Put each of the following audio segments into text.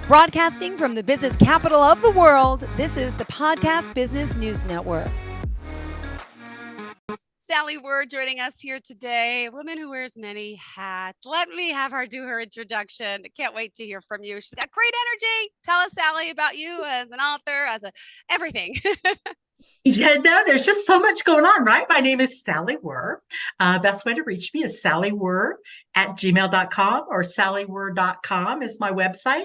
Broadcasting from the business capital of the world, this is the Podcast Business News Network. Sally Wurr joining us here today, a woman who wears many hats. Let me have her do her introduction. Can't wait to hear from you. She's got great energy. Tell us, Sally, about you as an author, as everything. Yeah, no, there's just so much going on, right? My name is Sally Wurr. Best way to reach me is sallywurr@gmail.com or sallywurr.com is my website.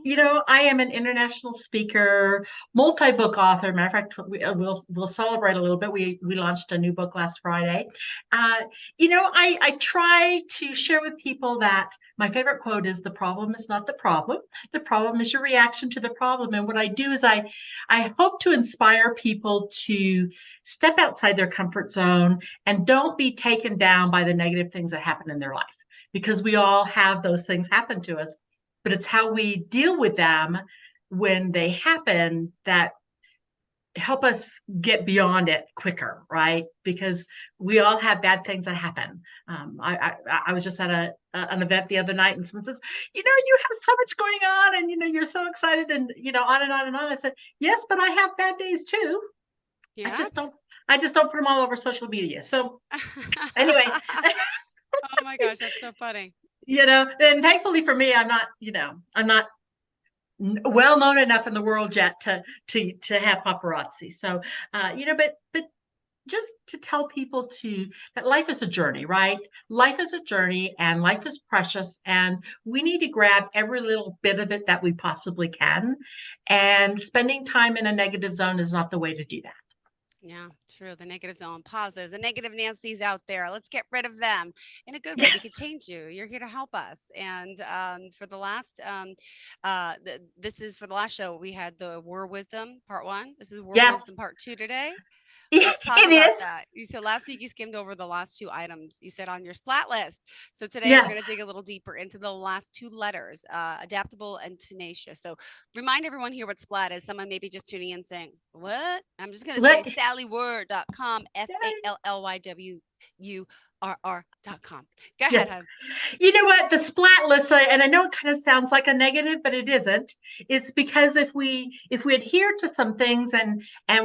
Mm-hmm. I am an international speaker, multi-book author. Matter of fact, we'll celebrate a little bit. We launched a new book last Friday. I try to share with people that my favorite quote is the problem is not the problem. The problem is your reaction to the problem. And what I do is I hope to inspire people to step outside their comfort zone and don't be taken down by the negative things that happen in their life, because we all have those things happen to us, but it's how we deal with them when they happen that help us get beyond it quicker, right? Because we all have bad things that happen. I was just at an event the other night, and someone says, you have so much going on, and you're so excited, and on and on and on. I said, yes, but I have bad days too. I Yeah. just don't. I just don't put them all over social media. So anyway, Oh my gosh, that's so funny. and thankfully for me, I'm not well known enough in the world yet to have paparazzi. So but just to tell people that life is a journey, right? Life is a journey and life is precious, and we need to grab every little bit of it that we possibly can. And spending time in a negative zone is not the way to do that. Yeah, true. The negative zone, positive. The negative Nancy's out there. Let's get rid of them in a good way. We Yes. could change you. You're here to help us. And for the last, this is for the last show. We had the Wurr Wisdom Part One. This is Wurr Yes. Wisdom Part Two today. Let's talk It about is. that. You said last week you skimmed over the last two items you said on your splat list. So today we're Yes. going to dig a little deeper into the last two letters, adaptable and tenacious. So remind everyone here what splat is. Someone maybe just tuning in saying, what? I'm just going to say Let sallywurr.com, SALLYWURR.com. Go ahead, Yes. hon. You know what? The splat list, and I know it kind of sounds like a negative, but it isn't. It's because if we adhere to some things, and I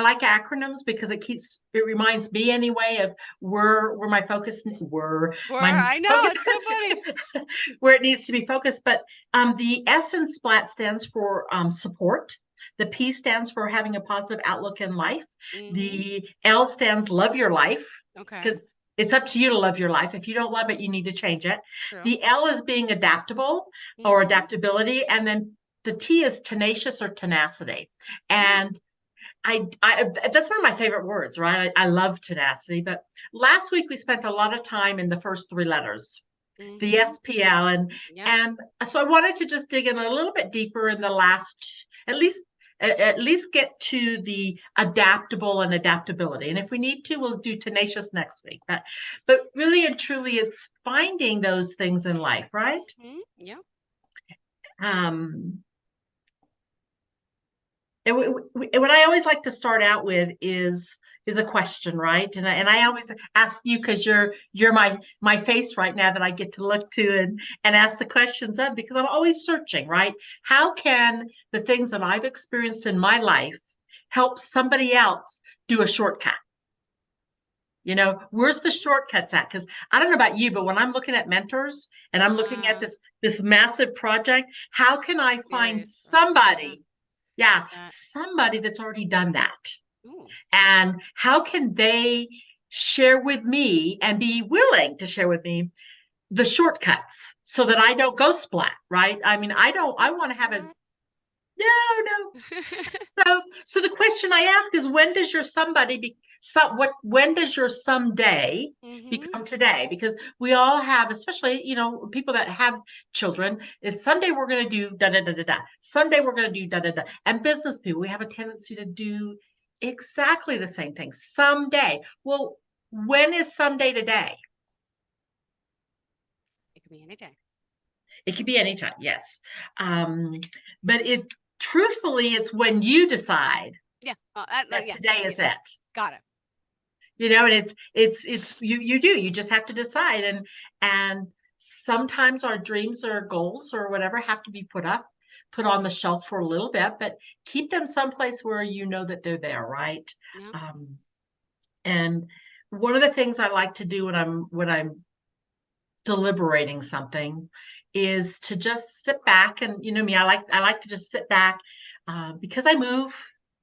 like acronyms because it reminds me anyway of where my focus were Wurr, my I know. focus It's so funny. where it needs to be focused. But the S in splat stands for support. The P stands for having a positive outlook in life. Mm-hmm. The L stands love your life, Okay. because it's up to you to love your life. If you don't love it, you need to change it. True. The L is being adaptable or Mm-hmm. adaptability. And then the T is tenacious or tenacity. Oh. And I that's one of my favorite words, right? I love tenacity. But last week we spent a lot of time in the first three letters, the Mm-hmm. SPL. Yep. And so I wanted to just dig in a little bit deeper in the last, at least get to the adaptable and adaptability. And if we need to, we'll do tenacious next week. But really and truly, it's finding those things in life, right? Mm-hmm. Yep. Um, what I always like to start out with is a question, right? And I Mm-hmm. always ask you, because you're my face right now that I get to look to and ask the questions of, because I'm always searching, right? How can the things that I've experienced in my life help somebody else do a shortcut? Where's the shortcuts at? Because I don't know about you, but when I'm looking at mentors and I'm looking at Uh, this massive project, how can I find Serious project, yeah. somebody, yeah, That somebody that's already done that? ooh, And how can they share with me and be willing to share with me the shortcuts so that I don't go splat, right? I mean, I don't go want to have as splat. no, no. So the question I ask is, when does your somebody be when does your someday Mhm. become today? Because we all have, especially, people that have children, is someday we're going to do da da da da da. Someday we're going to do da da da. And business people, we have a tendency to do exactly the same thing someday. Well, when is someday today? It could be any day. It could be anytime, yes. Um, but truthfully, it's when you decide Yeah, that yeah, today yeah, is it. got it. And it's you just have to decide. And sometimes our dreams or goals or whatever have to be put up, put on the shelf for a little bit, but keep them someplace where you know that they're there, right? Yeah. Um, and one of the things I like to do when I'm deliberating something is to just sit back. And you know me, I like to just sit back because I move.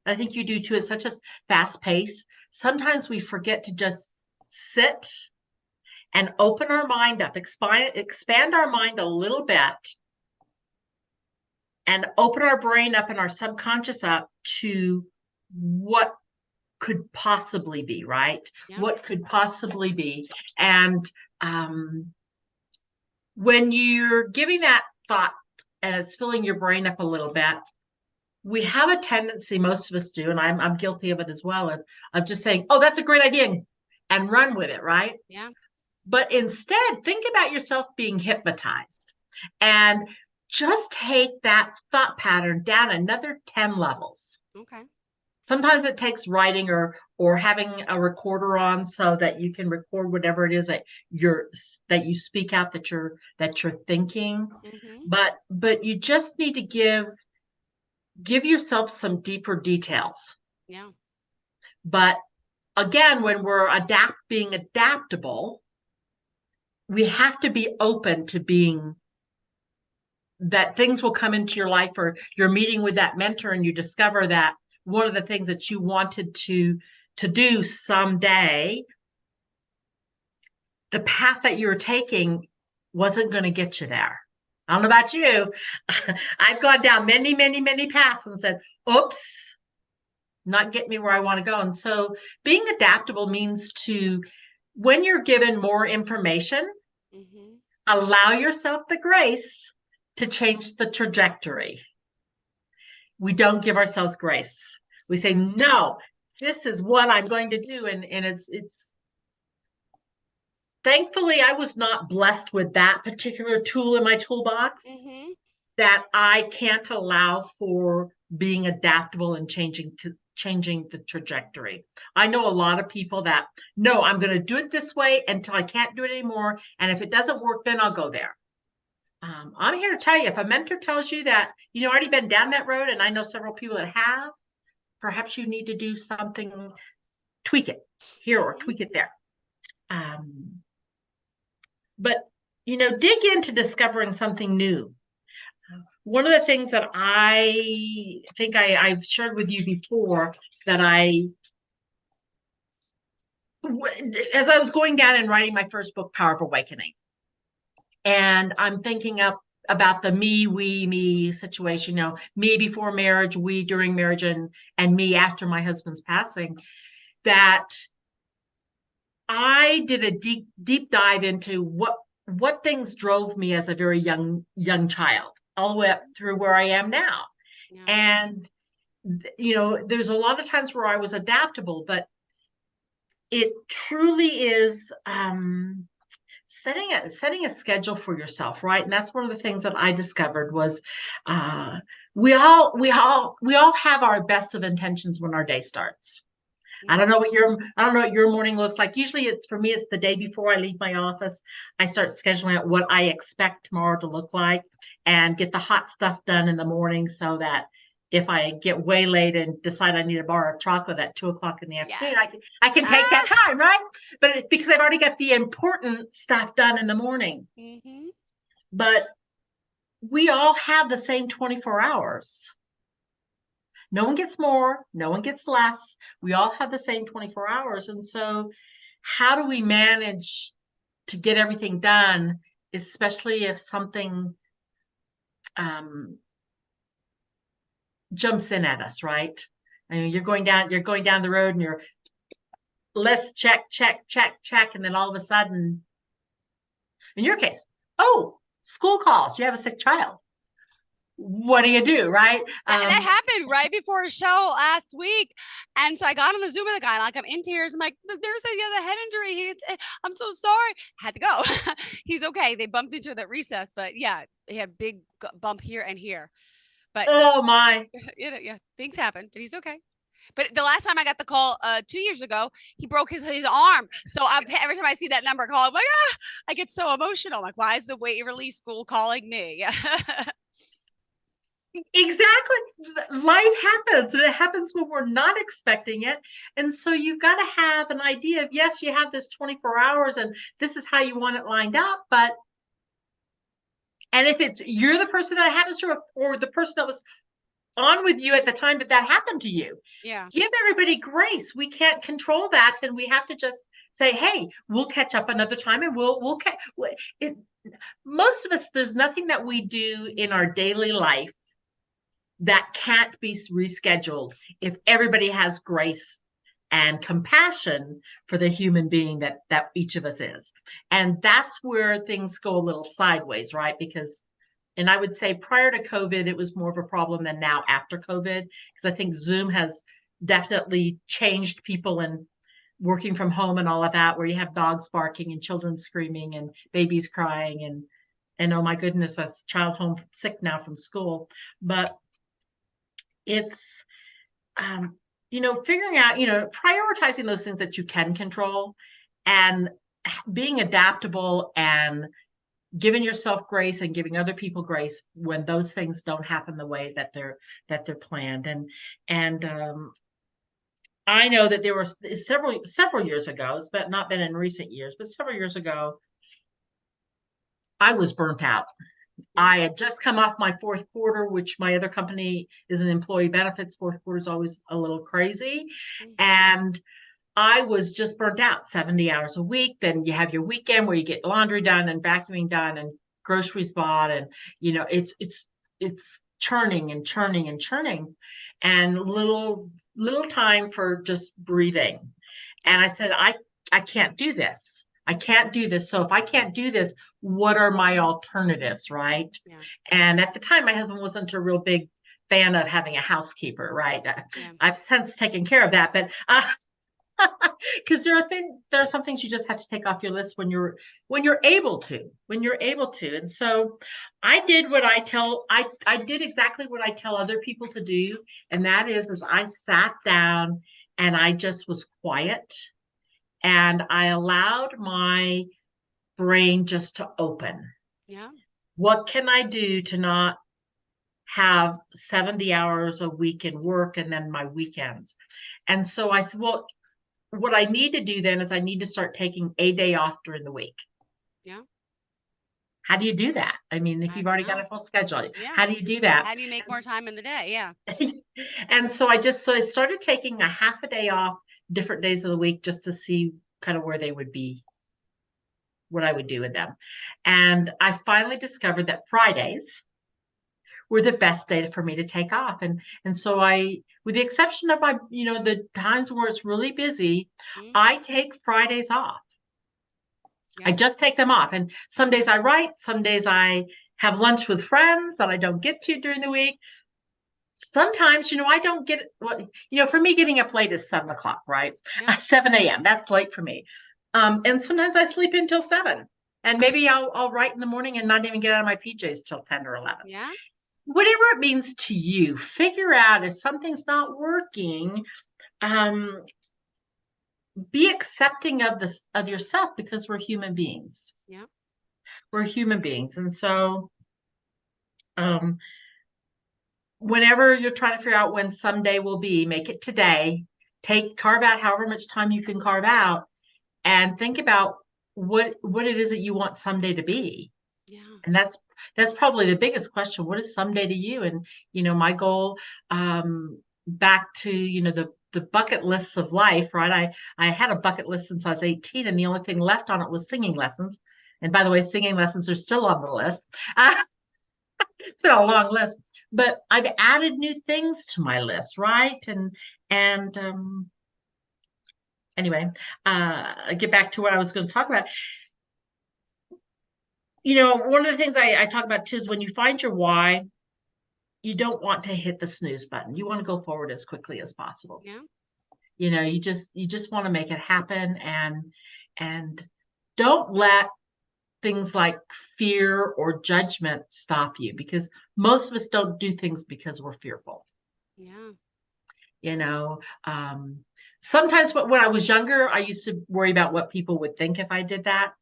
I think you do too. It's such a fast pace. Sometimes we forget to just sit and open our mind up, expand our mind a little bit, and open our brain up and our subconscious up to what could possibly be, right? Yeah. What could possibly be. And when you're giving that thought and it's filling your brain up a little bit, we have a tendency, most of us do, and I'm guilty of it as well, of just saying, oh, that's a great idea, and run with it, right? Yeah. But instead, think about yourself being hypnotized and just take that thought pattern down another 10 levels. Okay. Sometimes it takes writing or having a recorder on so that you can record whatever it is that you speak out that you're thinking. Mm-hmm. But you just need to give yourself some deeper details. Yeah. But again, when we're being adaptable, we have to be open to being that things will come into your life, or you're meeting with that mentor and you discover that one of the things that you wanted to do someday, the path that you were taking wasn't going to get you there. I don't know about you. I've gone down many, many, many paths and said, oops, not get me where I want to go. And so being adaptable means to, when you're given more information, Mm-hmm. allow yourself the grace to change the trajectory. We don't give ourselves grace. We say, Yeah. no, this is what I'm going to do. And it's thankfully I was not blessed with that particular tool in my toolbox, Mm-hmm. that I can't allow for being adaptable and changing the trajectory. I know a lot of people that, no, I'm going to do it this way until I can't do it anymore. And if it doesn't work, then I'll go there. I'm here to tell you, if a mentor tells you that, already been down that road, and I know several people that have, perhaps you need to do something, tweak it here or Mm-hmm. tweak it there. But, dig into discovering something new. One of the things that I think I've shared with you before, that as I was going down and writing my first book, Power of Awakening, and I'm thinking about the me, we, me situation, me before marriage, we during marriage, and me after my husband's passing, that I did a deep dive into what things drove me as a very young child, all the way up through where I am now. Yeah. And there's a lot of times where I was adaptable, but it truly is setting a schedule for yourself, right? And that's one of the things that I discovered was uh, we all have our best of intentions when our day starts. Yeah. I don't know what your morning looks like. Usually it's, for me, it's the day before I leave my office. I start scheduling out what I expect tomorrow to look like and get the hot stuff done in the morning, so that if I get way late and decide I need a bar of chocolate at 2 o'clock in the afternoon, Yes. I can take that Ah. time, right? But because I've already got the important stuff done in the morning. Mm-hmm. But we all have the same 24 hours. No one gets more, no one gets less. We all have the same 24 hours. And so, how do we manage to get everything done, especially if something um, jumps in at us, right? I mean, you're going down the road and you're, let's check, check, check, check. And then all of a sudden, in your case, oh, school calls, you have a sick child. What do you do, right? That happened right before a show last week. And so I got on the Zoom with a guy, like I'm in tears. I'm like, there's a head injury. I'm so sorry. Had to go. He's okay. They bumped into it at recess, but yeah, he had a big bump here and here. But Oh my. yeah, things happen, but he's okay. But the last time I got the call 2 years ago, he broke his arm. So every time I see that number call, I'm like, I get so emotional. I'm like, why is the weight release school calling me? Exactly. Life happens, and it happens when we're not expecting it. And so you've got to have an idea of, yes, you have this 24 hours and this is how you want it lined up. But, and if it's you're the person that happens to, or the person that was on with you at the time that that happened to you, Yeah. give everybody grace. We can't control that. And we have to just say, hey, we'll catch up another time and we'll catch it. Most of us, there's nothing that we do in our daily life that can't be rescheduled if everybody has grace and compassion for the human being that each of us is. And that's where things go a little sideways, right? Because and I would say prior to COVID, it was more of a problem than now after COVID, because I think Zoom has definitely changed people and working from home and all of that, where you have dogs barking and children screaming and babies crying and oh my goodness, a child home sick now from school. But it's um, figuring out, prioritizing those things that you can control and being adaptable and giving yourself grace and giving other people grace when those things don't happen the way that they're planned. And I know that there were several years ago, it's not been in recent years, but several years ago, I was burnt out. Yeah. I had just come off my fourth quarter, which my other company is an employee benefits. Fourth quarter is always a little crazy. Mm-hmm. And I was just burnt out 70 hours a week. Then you have your weekend where you get laundry done and vacuuming done and groceries bought. And, it's churning and churning and churning and little time for just breathing. Yeah. And I said, I can't do this. I can't do this. So if I can't do this, what are my alternatives, right? Yeah. And at the time, my husband wasn't a real big fan of having a housekeeper, right? Yeah. I've since taken care of that, but because there are some things you just have to take off your list when you're able to. And so I did exactly what I tell other people to do, and that is I sat down and I just was quiet and I allowed my brain just to open. Yeah. What can I do to not have 70 hours a week in work and then my weekends? And so I said, well, what I need to do then is I need to start taking a day off during the week. Yeah. How do you do that? I mean, if I you've don't already got know. a full schedule, Yeah. how do you do that? How do you make more time in the day? Yeah. And so I started taking a half a day off different days of the week just to see kind of where they would be, what I would do with them. And I finally discovered that Fridays were the best day for me to take off. And so with the exception of the times where it's really busy, Mm. I take Fridays off. I Yeah. just take them off. And some days I write, some days I have lunch with friends that I don't get to during the week. Sometimes, I don't get for me, getting up late is 7 o'clock, right? Yeah. 7 a.m. That's late for me. And sometimes I sleep until 7. And maybe I'll write in the morning and not even get out of my PJs till 10 or 11. Yeah. Whatever it means to you, figure out if something's not working. Um, be accepting of this of yourself, because we're human beings. Yeah. We're human beings. And so um, whenever you're trying to figure out when someday will be, make it today. Carve out however much time you can carve out and think about what it is that you want someday to be. Yeah. And that's probably the biggest question. What is someday to you? And my goal, back to the bucket lists of life, right? I had a bucket list since I was 18, and the only thing left on it was singing lessons. And by the way, singing lessons are still on the list. It's been a long list, but I've added new things to my list, right? And anyway, get back to what I was going to talk about. One of the things I talk about too is when you find your why, you don't want to hit the snooze button. You want to go forward as quickly as possible. Yeah. You just want to make it happen, and don't let things like fear or judgment stop you, because most of us don't do things because we're fearful. Yeah. you know um Sometimes when I was younger, I used to worry about what people would think if I did that.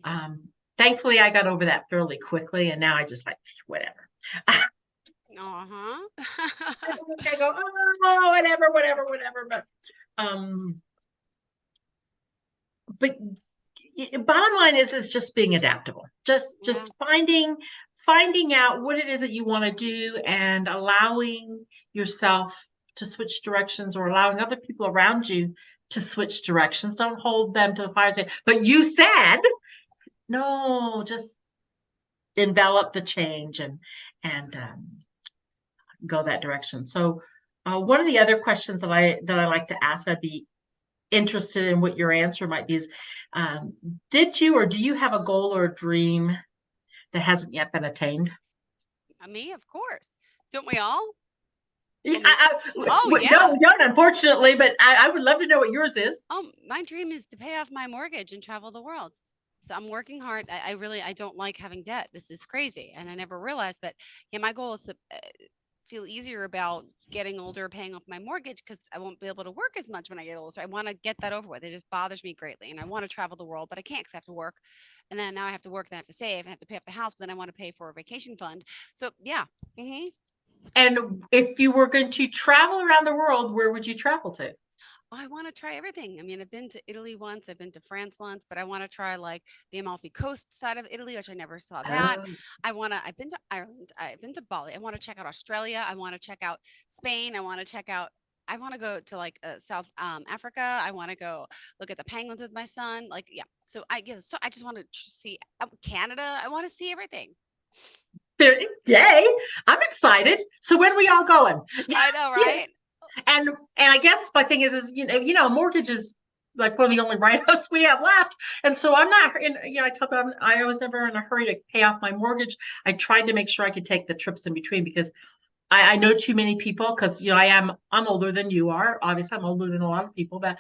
Mm-hmm. Thankfully I got over that fairly quickly, and now I just like whatever. Uh-huh. I go, oh, whatever, whatever, whatever. Um, but bottom line is just being adaptable. Yeah. Just finding out what it is that you want to do and allowing yourself to switch directions or allowing other people around you to switch directions. Don't hold them to the fire. Say, but you said no, just envelop the change and go that direction. So one of the other questions that I like to ask, I'd be interested in what your answer might be is, um, did you or do you have a goal or a dream that hasn't yet been attained? Me, of course. Don't we all? Yeah, I mean, oh no, yeah. we don't, unfortunately, but I would love to know what yours is. My dream is to pay off my mortgage and travel the world. So I'm working hard. I really I don't like having debt. This is crazy, and I never realized. But yeah, my goal is to feel easier about getting older, paying off my mortgage because I won't be able to work as much when I get older. So I want to get that over with. It just bothers me greatly, and I want to travel the world, but I can't because I have to work, and then now I have to work, then I have to save, and I have to pay off the house, but then I want to pay for a vacation fund. So yeah. And if you were going to travel around the world, where would you travel to? I want to try everything. I mean, I've been to Italy once, I've been to France once, but I want to try like the Amalfi Coast side of Italy, which I never saw that. Oh, I've been to Ireland, I've been to Bali. I want to check out Australia. I want to check out Spain. I want to go to like South Africa. I want to go look at the penguins with my son. Like, yeah. So I just want to see Canada. I want to see everything. yay! I'm excited. So when are we all going? I know, Yeah, right? and I guess my thing is mortgage is like one of the only write-offs we have left, and so I'm not in. I tell them I was never in a hurry to pay off my mortgage. I tried to make sure I could take the trips in between because I know too many people because I'm older than you are. Obviously, I'm older than a lot of people, but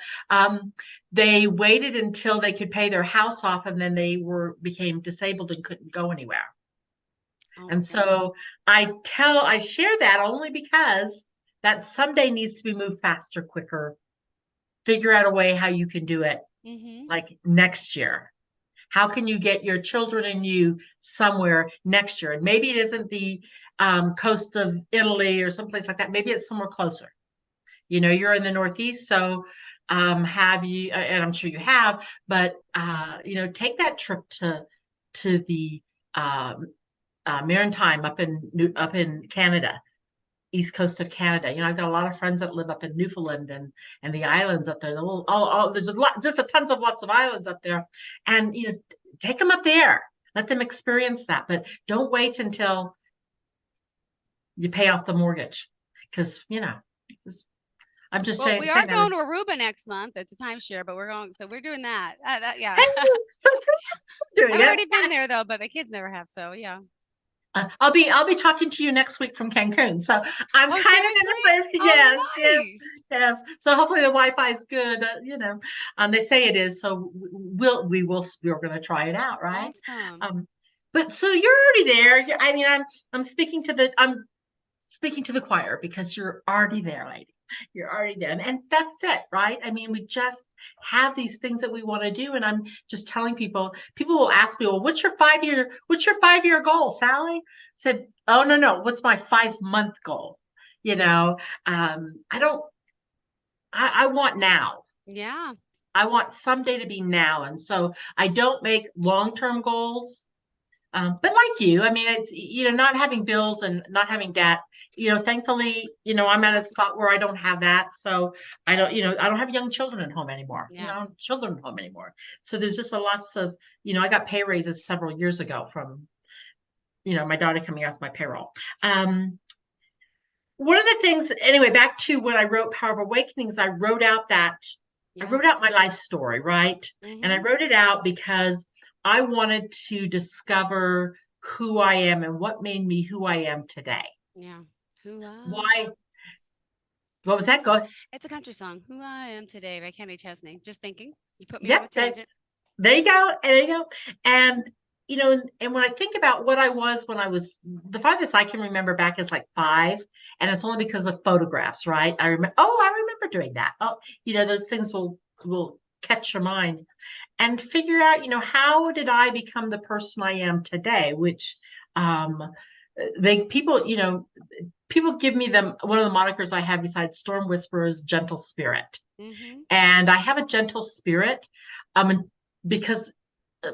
they waited until they could pay their house off, and then they were became disabled and couldn't go anywhere. Oh my And goodness. so I share that only because that someday needs to be moved faster, quicker. Figure out a way how you can do it Mm-hmm. like next year. How can you get your children and you somewhere next year? And maybe it isn't the coast of Italy or someplace like that. Maybe it's somewhere closer. You're in the Northeast, so have you? And I'm sure you have, but take that trip to the um, Maritime up in Canada, east coast of Canada. I've got a lot of friends that live up in Newfoundland and the islands up there. There's a lot, just a tons of lots of islands up there, and take them up there. Let them experience that, but don't wait until you pay off the mortgage, because I'm just Well, saying we are saying that going to is. Aruba next month. It's a timeshare, but we're doing that. Yeah. Hey, so doing I've it. already been there though, but the kids never have. So yeah. I'll be talking to you next week from Cancun. So I'm Oh, kind of in seriously? the place. Oh, Yes, yes, nice. yes. So hopefully the Wi-Fi is good. They say it is. So we're going to try it out, right? Awesome. Um, but so you're already there. I mean, I'm speaking to the choir because you're already there, lady. You're already there. And that's it, right? I mean, we just have these things that we want to do. And I'm just telling people will ask me, well, what's your 5-year goal, Sally? I said, oh, no. What's my 5-month goal? I don't, I want now. Yeah. I want someday to be now. And so I don't make long-term goals. But like you, I mean, it's not having bills and not having debt. Thankfully, I'm at Yeah. a spot where I don't have that, so I don't have young children at home anymore. Yeah. Children at home anymore. So there's just a lots of, I got pay raises several years ago from my daughter coming off my payroll. One of the things, anyway, back to when I wrote Power of Awakenings, I Yeah. wrote out my life story, right? And I Mm-hmm. wrote it out because I wanted to discover who I am and what made me who I am today. Yeah. Who I Why? It's a What was country that? song. Go. It's a country song. Who I Am Today by Kenny Chesney. Just thinking. You put me on a Yep. tangent. There you go. There you go. And and when I think about what I was when I was the farthest I can remember back is like 5, and it's only because of photographs, right? I remember doing that. Oh, those things will catch your mind and figure out, how did I become the person I am today, which um they people, people give me them one of the monikers I have besides Storm Whisperer is Gentle Spirit. Mm-hmm. And I have a gentle spirit um because uh,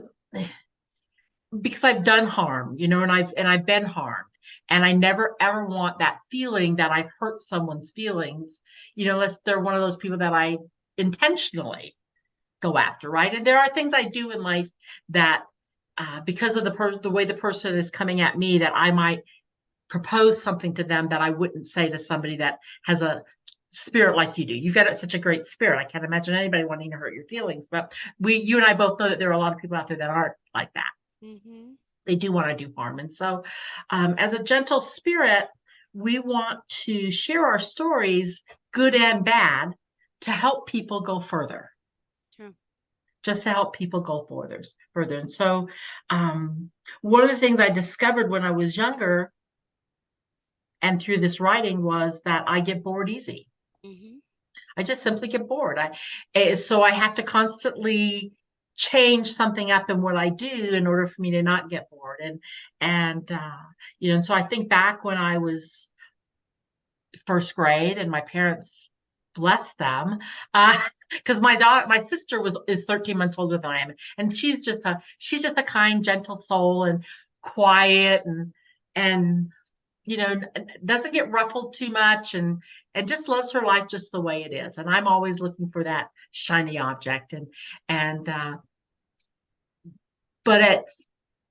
because I've done harm, and I've been harmed. And I never ever want that feeling that I've hurt someone's feelings, unless they're one of those people that I intentionally go after, right? And there are things I do in life that because of the way the person is coming at me, that I might propose something to them that I wouldn't say to somebody that has a spirit like you do. You've got such a great spirit. I can't imagine anybody wanting to hurt your feelings, but you and I both know that there are a lot of people out there that aren't like that. Mm-hmm. They do want to do harm. And so, as a gentle spirit, we want to share our stories, good and bad, to help people go further, True. just to help people go further. And so, um, one of the things I discovered when I was younger and through this writing was that I get bored easy. Mm-hmm. I just simply get bored. So I have to constantly change something up in what I do in order for me to not get bored. And so I think back when I was first grade, and my parents, bless them, because my sister is 13 months older than I am, and she's just a kind, gentle soul, and quiet, and doesn't get ruffled too much, and just loves her life just the way it is. And I'm always looking for that shiny object. And but at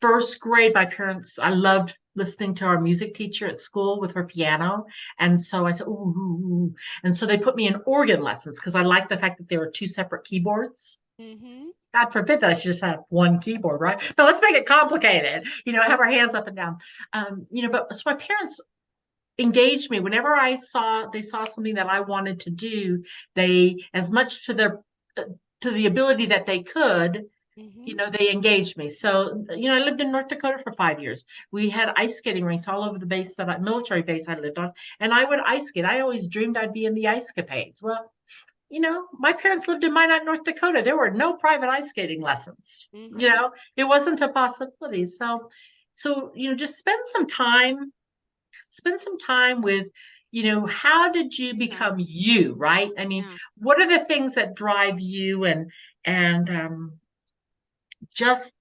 first grade, my parents, I loved listening to our music teacher at school with her piano. And so I said, ooh, ooh, ooh. And so they put me in organ lessons because I liked the fact that there were two separate keyboards. Mm-hmm. God forbid that I should just have one keyboard, right? But let's make it complicated, have our hands up and down. But so my parents engaged me whenever they saw something that I wanted to do. They, as much to the ability that they could, Mm-hmm. they engaged me. So, I lived in North Dakota for 5 years. We had ice skating rinks all over the military base I lived on, and I would ice skate. I always dreamed I'd be in the ice capades. Well, my parents lived in Minot, North Dakota. There were no private ice skating lessons. Mm-hmm. It wasn't a possibility. So, just spend some time with, how did you Okay. become you, right? I mean, Yeah. what are the things that drive you, and just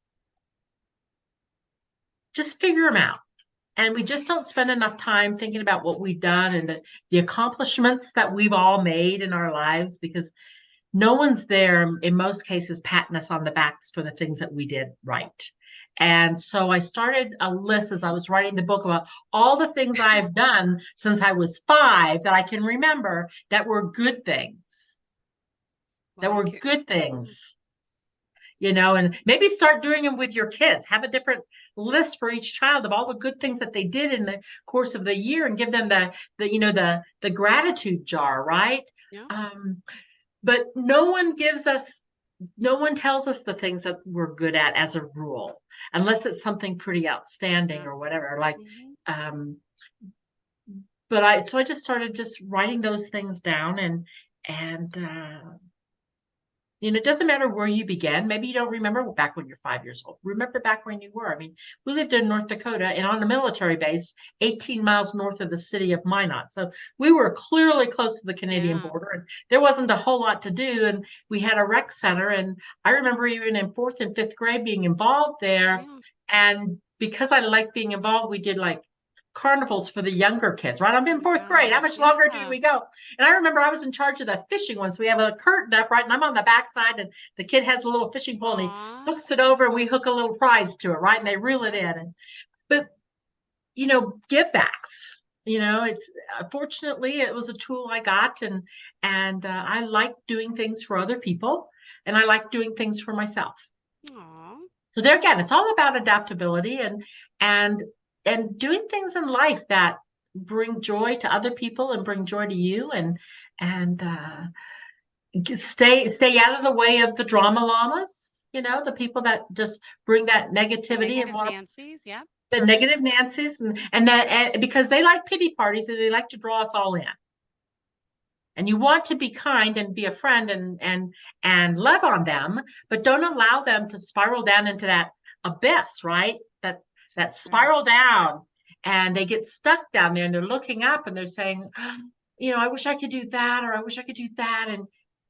figure them out. And we just don't spend enough time thinking about what we've done and the accomplishments that we've all made in our lives, because no one's there in most cases patting us on the backs for the things that we did right. And so I started a list as I was writing the book about all the things I've done since I was 5 that I can remember that were good things, Well, that I'm were curious. good things. And maybe start doing them with your kids. Have a different list for each child of all the good things that they did in the course of the year, and give them the gratitude jar, right? Yeah. Um, but no one tells us the things that we're good at as a rule, unless it's something pretty outstanding Yeah. or whatever. Like, Mm-hmm. um, so I just started just writing those things down, and it doesn't matter where you began. Maybe you don't remember back when you're 5 years old. Remember back when you were. I mean, we lived in North Dakota and on a military base 18 miles north of the city of Minot. So we were clearly close to the Canadian Yeah. border, and there wasn't a whole lot to do. And we had a rec center. And I remember even in fourth and fifth grade being involved there. Yeah. And because I liked being involved, we did like carnivals for the younger kids, right? I'm Oh in my fourth grade. How gosh. much longer do Yeah. we go? And I remember I was in charge of the fishing one. So we have a curtain up, right? And I'm on the backside, and the kid has a little fishing pole, and he Aw. hooks it over, and we hook a little prize to it, right? And they reel it Yeah. in. But, give backs. It's fortunately it was a tool I got, and I like doing things for other people, and I like doing things for myself. Aw. So there again, it's all about adaptability and and doing things in life that bring joy to other people and bring joy to you, and stay out of the way of the drama llamas, the people that just bring that The negativity and negative want Nancy's. Yeah. the Perfect. negative Nancy's, and because they like pity parties and they like to draw us all in. And you want to be kind and be a friend and love on them, but don't allow them to spiral down into that abyss, right? That So that true. spiral down, and they get stuck down there and they're looking up and they're saying, I wish I could do that, or I wish I could do that,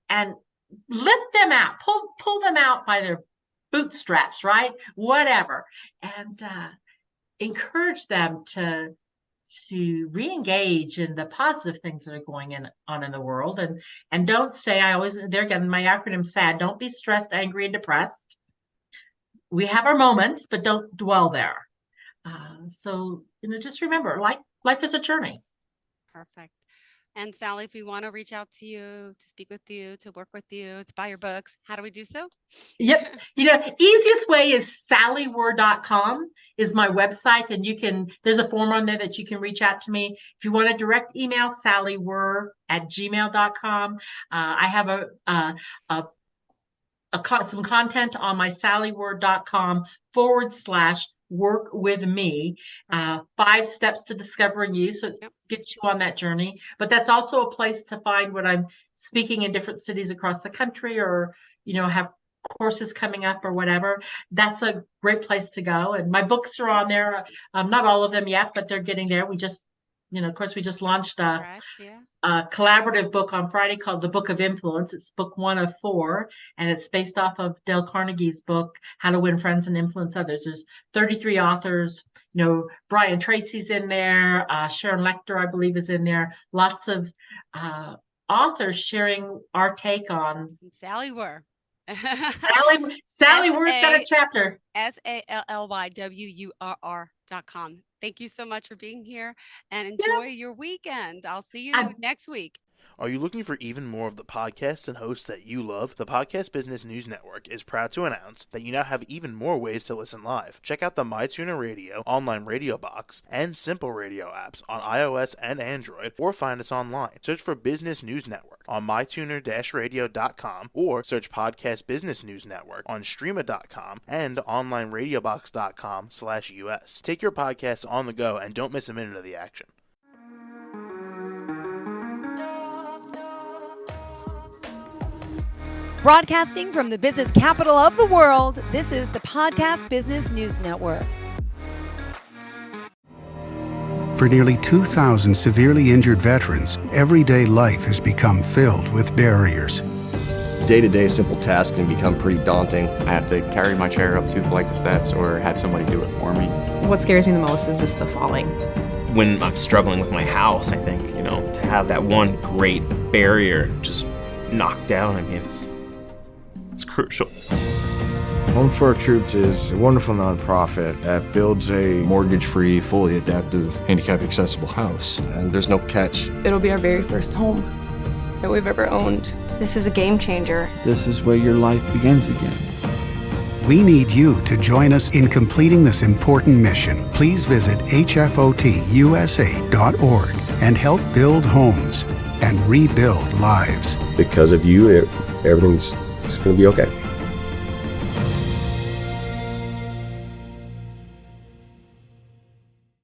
and lift them out, pull them out by their bootstraps, right? Whatever, and encourage them to re-engage in the positive things that are going on in the world, and don't say, there again, my acronym SAD, don't be stressed, angry, and depressed. We have our moments, but don't dwell there. So just remember, life is a journey. Perfect. And Sally, if we want to reach out to you, to speak with you, to work with you, to buy your books, how do we do so? Yep. Easiest way is sallywurr.com is my website. And there's a form on there that you can reach out to me. If you want a direct email, sallywurr@gmail.com. I have some content on my sallywurr.com/work with me, 5 steps to discovering you. So it gets you on that journey. But that's also a place to find when I'm speaking in different cities across the country, or, have courses coming up or whatever. That's a great place to go. And my books are on there. Not all of them yet, but they're getting there. We just, of course, we just launched a collaborative book on Friday called The Book of Influence. It's book 1 of 4, and it's based off of Dale Carnegie's book, How to Win Friends and Influence Others. There's 33 authors. Brian Tracy's in there. Sharon Lecter, I believe, is in there. Lots of authors sharing our take on. Sally Wurr. Sally Wurr's got a chapter. SALLYWURR.com. Thank you so much for being here, and enjoy your weekend. I'll see you next week. Are you looking for even more of the podcasts and hosts that you love? The Podcast Business News Network is proud to announce that you now have even more ways to listen live. Check out the MyTuner Radio, online radio box, and Simple Radio apps on iOS and Android, or find us online. Search for Business News Network on mytuner-radio.com, or search Podcast Business News Network on streama.com and onlineradiobox.com/US. Take your podcast on the go and don't miss a minute of the action. Broadcasting from the business capital of the world, this is the Podcast Business News Network. For nearly 2,000 severely injured veterans, everyday life has become filled with barriers. Day-to-day simple tasks can become pretty daunting. I have to carry my chair up 2 flights of steps or have somebody do it for me. What scares me the most is just the falling. When I'm struggling with my house, I think, to have that one great barrier just knocked down, it's crucial. Home for Our Troops is a wonderful nonprofit that builds a mortgage-free, fully adaptive, handicap-accessible house. And there's no catch. It'll be our very first home that we've ever owned. This is a game changer. This is where your life begins again. We need you to join us in completing this important mission. Please visit hfotusa.org and help build homes and rebuild lives. Because of you, everything's going to be okay.